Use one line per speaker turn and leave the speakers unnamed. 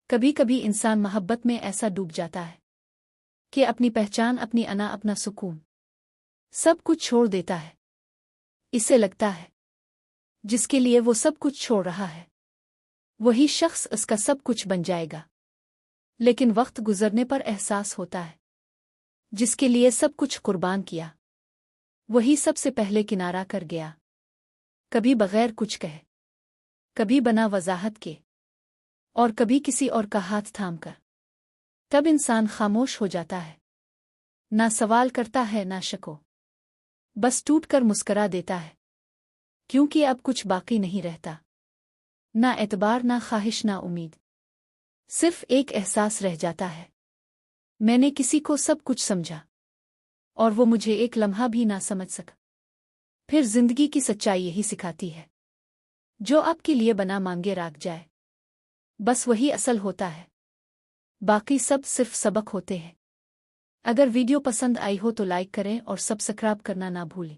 کبھی کبھی انسان محبت میں ایسا ڈوب جاتا ہے کہ اپنی پہچان، اپنی انا، اپنا سکون سب کچھ چھوڑ دیتا ہے۔ اسے لگتا ہے جس کے لیے وہ سب کچھ چھوڑ رہا ہے وہی شخص اس کا سب کچھ بن جائے گا، لیکن وقت گزرنے پر احساس ہوتا ہے جس کے لیے سب کچھ قربان کیا وہی سب سے پہلے کنارہ کر گیا، کبھی بغیر کچھ کہے، کبھی بنا وضاحت کے، اور کبھی کسی اور کا ہاتھ تھام کر۔ تب انسان خاموش ہو جاتا ہے، نہ سوال کرتا ہے نہ شکو، بس ٹوٹ کر مسکرا دیتا ہے، کیونکہ اب کچھ باقی نہیں رہتا، نہ اعتبار، نہ خواہش، نہ امید، صرف ایک احساس رہ جاتا ہے، میں نے کسی کو سب کچھ سمجھا اور وہ مجھے ایک لمحہ بھی نہ سمجھ سکا۔ پھر زندگی کی سچائی یہی سکھاتی ہے، جو آپ کے لیے بنا مانگے راکھ جائے، بس وہی اصل ہوتا ہے، باقی سب صرف سبق ہوتے ہیں۔ اگر ویڈیو پسند آئی ہو تو لائک کریں اور سبسکرائب کرنا نہ بھولیں۔